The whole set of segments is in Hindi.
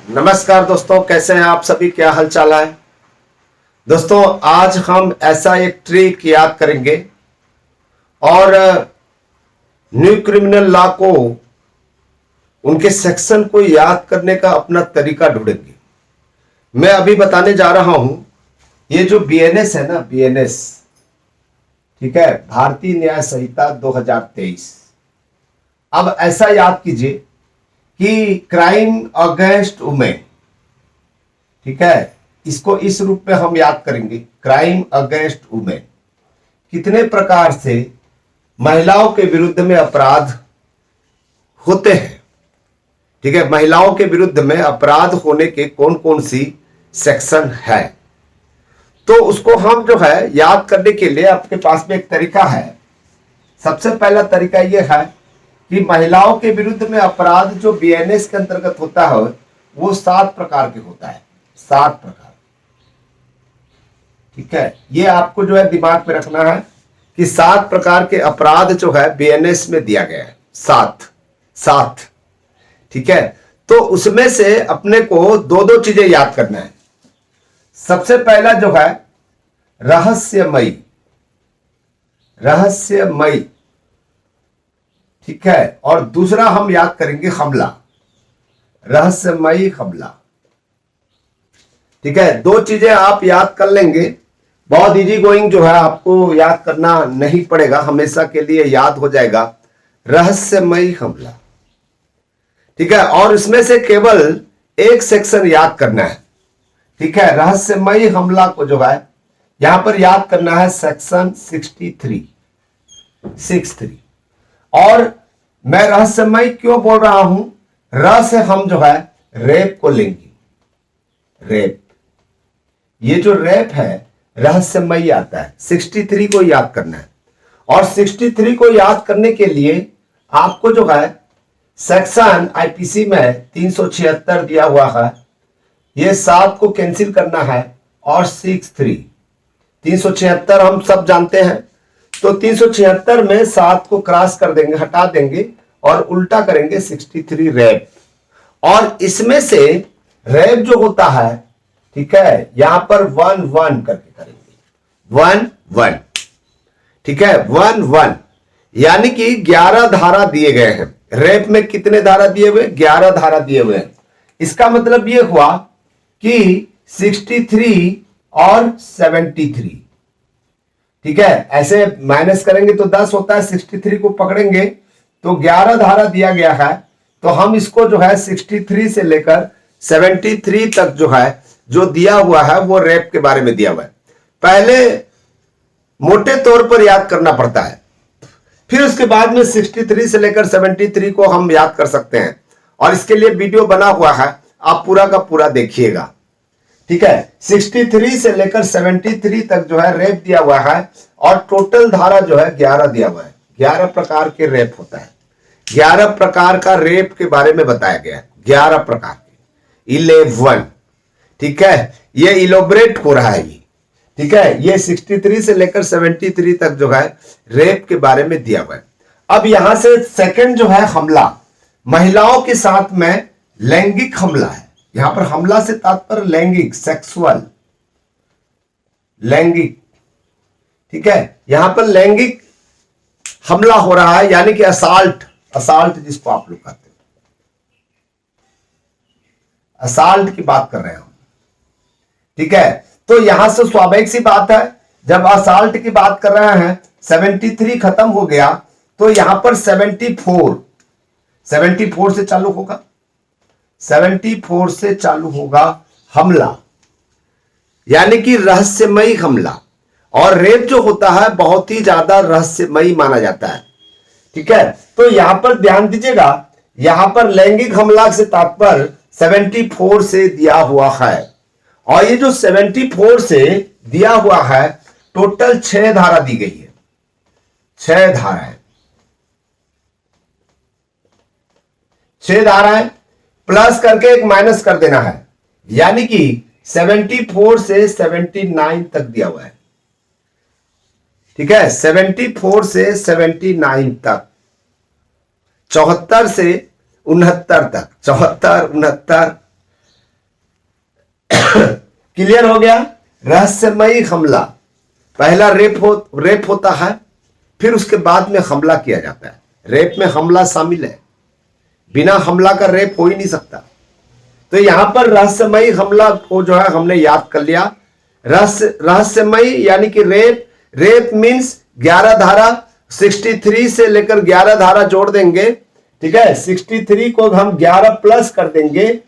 नमस्कार दोस्तों, कैसे हैं आप सभी? क्या हाल चाल है दोस्तों? आज हम ऐसा एक ट्रिक याद करेंगे और न्यू क्रिमिनल लॉ को, उनके सेक्शन को याद करने का अपना तरीका ढूंढेंगे। मैं अभी बताने जा रहा हूं, ये जो बीएनएस है ना, बीएनएस, ठीक है, भारतीय न्याय संहिता 2023। अब ऐसा याद कीजिए कि क्राइम अगेंस्ट वुमेन, ठीक है, इसको इस रूप में हम याद करेंगे। क्राइम अगेंस्ट वुमेन, कितने प्रकार से महिलाओं के विरुद्ध में अपराध होते हैं, ठीक है, महिलाओं के विरुद्ध में अपराध होने के कौन कौन सी सेक्शन है। तो उसको हम जो है याद करने के लिए आपके पास में एक तरीका है। सबसे पहला तरीका यह है कि महिलाओं के विरुद्ध में अपराध जो बीएनएस के अंतर्गत होता है वो 7 प्रकार के होता है। 7 प्रकार, ठीक है, ये आपको जो है दिमाग में रखना है कि 7 प्रकार के अपराध जो है बीएनएस में दिया गया है। 7, ठीक है। तो उसमें से अपने को दो चीजें याद करना है। सबसे पहला जो है रहस्यमयी, ठीक है, और दूसरा हम याद करेंगे हमला, रहस्यमयी हमला, ठीक है। 2 चीजें आप याद कर लेंगे, बहुत इजी गोइंग जो है, आपको याद करना नहीं पड़ेगा, हमेशा के लिए याद हो जाएगा। रहस्यमयी हमला, ठीक है, और इसमें से केवल एक सेक्शन याद करना है, ठीक है। रहस्यमयी हमला को जो है यहां पर याद करना है सेक्शन 63। और मैं रहस्यमयी क्यों बोल रहा हूं? र से हम जो है रेप को लेंगे। रेप, ये जो रेप है रहस्यमयी आता है। 63 को याद करना है, और 63 को याद करने के लिए आपको जो है सेक्शन आईपीसी में 376 दिया हुआ है, ये 7 को कैंसिल करना है, और 376 हम सब जानते हैं। तो 376 में 7 को क्रॉस कर देंगे, हटा देंगे, और उल्टा करेंगे 63 रेप। और इसमें से रेप जो होता है, ठीक है, यहां पर 1 करके करेंगे। 1, ठीक है, 1, यानी कि 11 धारा दिए गए हैं। रेप में कितने धारा दिए हुए? 11 धारा दिए हुए हैं। इसका मतलब यह हुआ कि 63 और 73, ठीक है, ऐसे माइनस करेंगे तो 10 होता है। 63 को पकड़ेंगे तो 11 धारा दिया गया है, तो हम इसको जो है 63 से लेकर 73 तक जो है जो दिया हुआ है वो रेप के बारे में दिया हुआ है। पहले मोटे तौर पर याद करना पड़ता है, फिर उसके बाद में 63 से लेकर 73 को हम याद कर सकते हैं। और इसके लिए वीडियो बना हुआ है, आप पूरा का पूरा देखिएगा, ठीक है। 63 से लेकर 73 तक जो है रेप दिया हुआ है, और टोटल धारा जो है 11 दिया हुआ है। 11 प्रकार के रेप होता है। 11 प्रकार का रेप के बारे में बताया गया है। 11 प्रकार के, 11, ठीक है, ये इलोबरेट हो रहा है ये, ठीक है। ये 63 से लेकर 73 तक जो है रेप के बारे में दिया हुआ है। अब यहां से सेकंड जो है हमला, महिलाओं के साथ में लैंगिक हमला है। यहां पर हमला से तात्पर्य लैंगिक, सेक्सुअल, लैंगिक, ठीक है। यहां पर लैंगिक हमला हो रहा है, यानी कि असाल्ट जिसको आप लोग कहते हैं, असाल्ट की बात कर रहे हैं हम, ठीक है। तो यहां से स्वाभाविक सी बात है, जब असाल्ट की बात कर रहे हैं, 73 खत्म हो गया, तो यहां पर 74 से चालू होगा। 74 से चालू होगा हमला, यानी कि रहस्यमयी हमला। और रेप जो होता है बहुत ही ज्यादा रहस्यमयी माना जाता है, ठीक है। तो यहां पर ध्यान दीजिएगा, यहां पर लैंगिक हमला से तात्पर्य 74 से दिया हुआ है। और ये जो 74 से दिया हुआ है, टोटल 6 धारा दी गई है। 6 धाराएं, 6 धाराएं प्लस करके एक माइनस कर देना है, यानी कि 74 से 79 तक दिया हुआ है, ठीक है। 74 से 79 तक, 74 से 69 तक, 74, 69, क्लियर हो गया। रहस्यमयी हमला, पहला रेप होता है, फिर उसके बाद में हमला किया जाता है। रेप में हमला शामिल है, बिना हमला का रेप हो ही नहीं सकता। तो यहां पर रहस्यमयी हमला को जो है हमने याद कर लिया। रहस्यमयी यानी कि रेप मीन्स 11 धारा, 63 से लेकर 11 धारा जोड़ देंगे, ठीक है। 63 को हम 11 प्लस कर देंगे,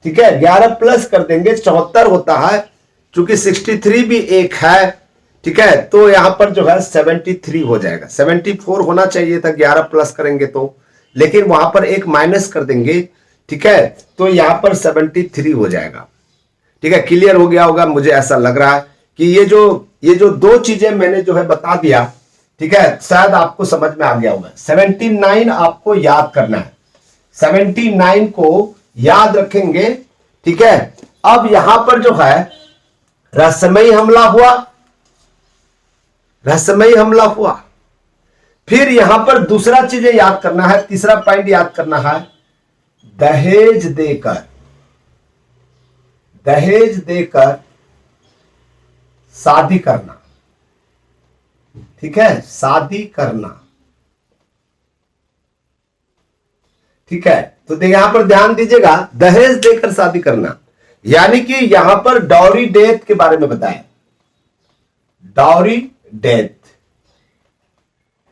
ठीक है, 11 प्लस कर देंगे, 74 होता है। चूंकि 63 भी एक है, ठीक है, तो यहां पर जो है 73 हो जाएगा। 74 होना चाहिए था 11 प्लस करेंगे तो, लेकिन वहां पर एक माइनस कर देंगे, ठीक है, तो यहां पर 73 हो जाएगा। ठीक है, क्लियर हो गया होगा, मुझे ऐसा लग रहा है कि ये जो दो चीजें मैंने जो है बता दिया, ठीक है, शायद आपको समझ में आ गया होगा। 79 आपको याद करना है, 79 को याद रखेंगे, ठीक है। अब यहां पर जो है रहस्यमयी हमला हुआ, रहस्यमयी हमला हुआ, फिर यहां पर दूसरा चीजें याद करना है, तीसरा पॉइंट याद करना है, दहेज देकर शादी करना, ठीक है, शादी करना, ठीक है। तो यहां पर ध्यान दीजिएगा, दहेज देकर शादी करना, यानी कि यहां पर डाउरी डेथ के बारे में बताएं, डाउरी डेथ,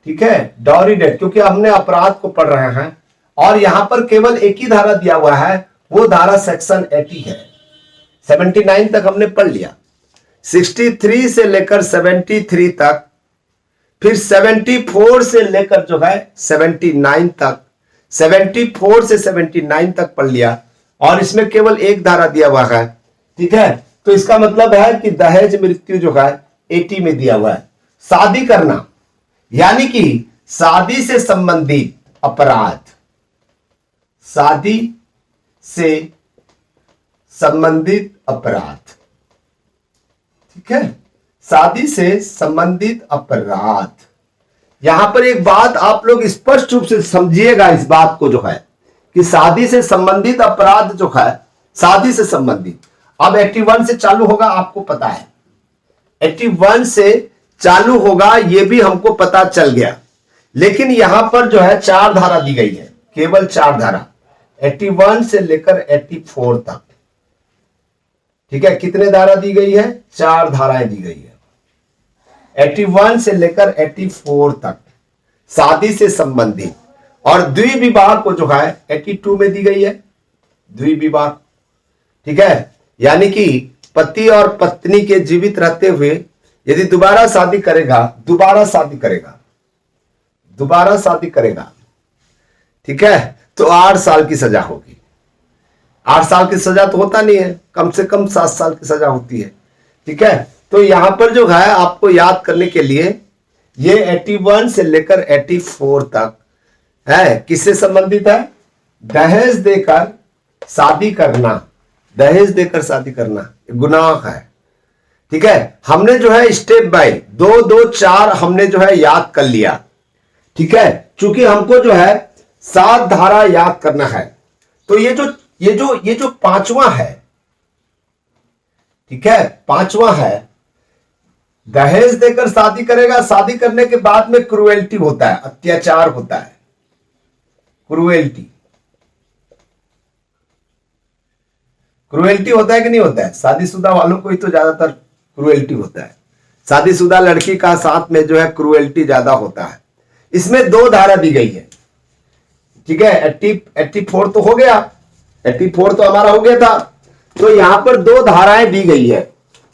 ठीक है, डाउरी डेथ, क्योंकि हमने अपराध को पढ़ रहे हैं और यहां पर केवल एक ही धारा दिया हुआ है, वो धारा सेक्शन 80 है। 79 तक हमने पढ़ लिया, 63 से लेकर 73 तक, फिर 74 से लेकर जो है 79 तक, 74 से 79 तक पढ़ लिया, और इसमें केवल एक धारा दिया हुआ है, ठीक है। तो इसका मतलब है कि दहेज मृत्यु जो है 80 में दिया हुआ है। शादी करना यानी कि शादी से संबंधित अपराध, शादी से संबंधित अपराध, ठीक है, शादी से संबंधित अपराध। यहां पर एक बात आप लोग स्पष्ट रूप से समझिएगा, इस बात को जो है कि शादी से संबंधित अपराध जो है, शादी से संबंधित, अब 81 से चालू होगा, आपको पता है 81 से चालू होगा, यह भी हमको पता चल गया। लेकिन यहां पर जो है 4 धारा दी गई है, केवल 4 धारा, 81 से लेकर 84 तक, ठीक है। कितने धारा दी गई है? 4 धाराएं दी गई है, 81 से लेकर 84 तक शादी से संबंधित। और द्विविवाह को जो है 82 में दी गई है, द्विविवाह, ठीक है, यानी कि पति और पत्नी के जीवित रहते हुए यदि दोबारा शादी करेगा, ठीक है, तो 8 साल की सजा होगी। 8 साल की सजा तो होता नहीं है, कम से कम 7 साल की सजा होती है, ठीक है। तो यहां पर जो है आपको याद करने के लिए ये 81 से लेकर 84 तक है, किससे संबंधित है? दहेज देकर शादी करना, दहेज देकर शादी करना गुनाह है, ठीक है। हमने जो है स्टेप बाय 2 2 4 हमने जो है याद कर लिया, ठीक है। चूंकि हमको जो है 7 धारा याद करना है, तो ये जो पांचवा है, ठीक है, पांचवा है, दहेज देकर शादी करेगा, शादी करने के बाद में क्रूएल्टी होता है, अत्याचार होता है, क्रूएल्टी होता है कि नहीं होता है? शादीशुदा वालों को ही तो ज्यादातर क्रूएल्टी होता है, शादीशुदा लड़की का साथ में जो है क्रूएल्टी ज्यादा होता है। इसमें 2 धारा दी गई है, ठीक है। 84 तो हो गया, 84 तो हमारा हो गया था, तो यहां पर 2 धाराएं दी गई है।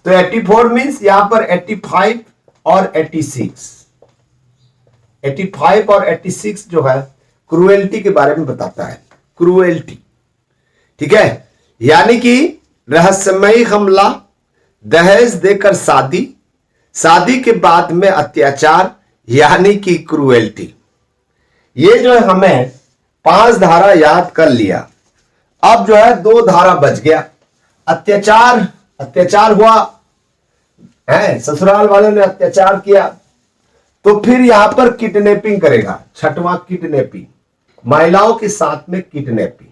तो 84 मीन्स यहां पर 85 और 86, 85 और 86 जो है क्रूएल्टी के बारे में बताता है, क्रूएल्टी, ठीक है। यानी कि रहस्यमयी हमला, दहेज देकर शादी, शादी के बाद में अत्याचार यानी कि क्रूएल्टी। ये जो है हमें 5 धारा याद कर लिया। अब जो है 2 धारा बच गया, अत्याचार हुआ है, ससुराल वालों ने अत्याचार किया, तो फिर यहां पर किडनैपिंग करेगा, 6वां किडनैपिंग, महिलाओं के साथ में किडनैपिंग,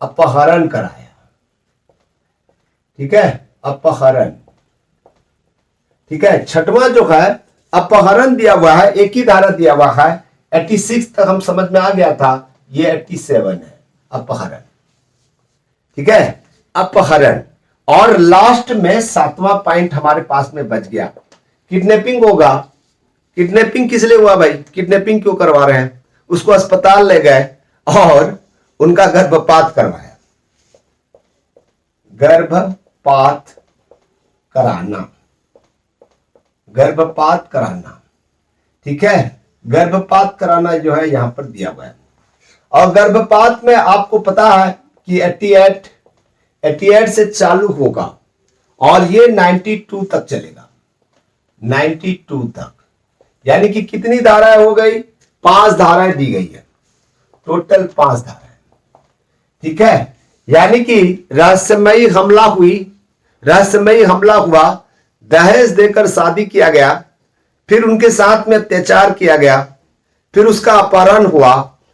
अपहरण कराया, ठीक है, अपहरण, ठीक है। छठवां जो है अपहरण दिया हुआ है, एक ही धारा दिया हुआ है, 86 तक हम समझ में आ गया था, ये 87 है अपहरण, ठीक है, अपहरण। और लास्ट में 7वां पॉइंट हमारे पास में बच गया, किडनैपिंग होगा। किडनैपिंग किस लिए हुआ भाई, किडनैपिंग क्यों करवा रहे हैं, उसको अस्पताल ले गए और उनका गर्भपात करवाया, गर्भपात कराना, गर्भपात कराना, ठीक है, गर्भपात कराना जो है यहां पर दिया हुआ है। और गर्भपात में आपको पता है कि 88 से चालू होगा और ये 92 तक चलेगा, 92 तक, यानी कि कितनी धाराएं हो गई, 5 धाराएं दी गई है, टोटल 5 धाराएं, ठीक है। यानी कि रहस्यमयी हमला हुई, रहस्यमयी हमला हुआ, दहेज देकर शादी किया गया, फिर उनके साथ में अत्याचार किया गया, फिर उसका अपहरण हुआ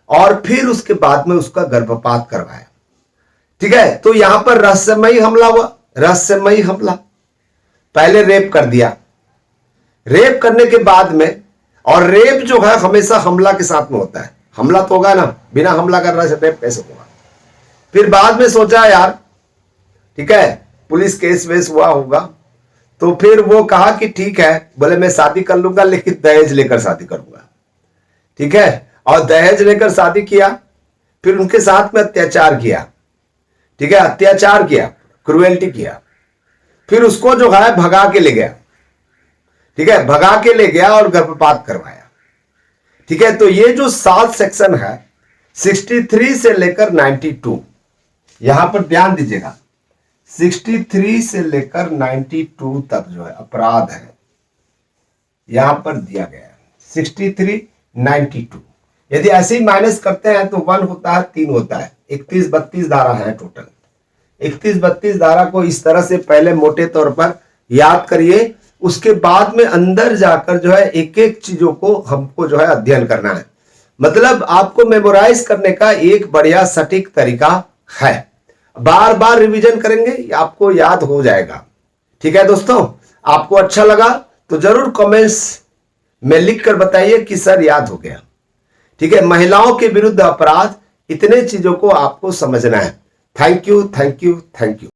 और फिर उसके बाद में उसका गर्भपात करवाया, ठीक है। तो यहां पर रहस्यमयी हमला हुआ, रहस्यमयी हमला, पहले रेप कर दिया, रेप करने के बाद में, और रेप जो है हमेशा हमला के साथ में होता है, हमला तो होगा ना, बिना हमला कर रहा है रेप कैसे होगा। फिर बाद में सोचा यार, ठीक है, पुलिस केस वेस हुआ होगा, तो फिर वो कहा कि ठीक है, बोले मैं शादी कर लूंगा लेकिन दहेज लेकर शादी करूंगा, ठीक है। और दहेज लेकर शादी किया, फिर उनके साथ में अत्याचार किया, ठीक है, अत्याचार किया, क्रुएल्टी किया, फिर उसको जो है भगा के ले गया, ठीक है, भगा के ले गया और गर्भपात करवाया, ठीक है। तो ये जो 7 सेक्शन है 63 से लेकर 92, यहां पर ध्यान दीजिएगा, 63 से लेकर 92 तक जो है अपराध है, यहां पर दिया गया है 63, 92। यदि ऐसे ही माइनस करते हैं तो 1 होता है, 3 होता है, 31, 32 धारा है टोटल। 31, 32 धारा को इस तरह से पहले मोटे तौर पर याद करिए, उसके बाद में अंदर जाकर जो है एक एक चीजों को हमको जो है अध्ययन करना है, मतलब आपको मेमोराइज करने का एक बढ़िया सटीक तरीका है, बार बार रिवीजन करेंगे आपको याद हो जाएगा, ठीक है दोस्तों। आपको अच्छा लगा तो जरूर कमेंट्स में लिख कर बताइए कि सर याद हो गया, ठीक है। महिलाओं के विरुद्ध अपराध, इतने चीजों को आपको समझना है। Thank you, thank you, thank you.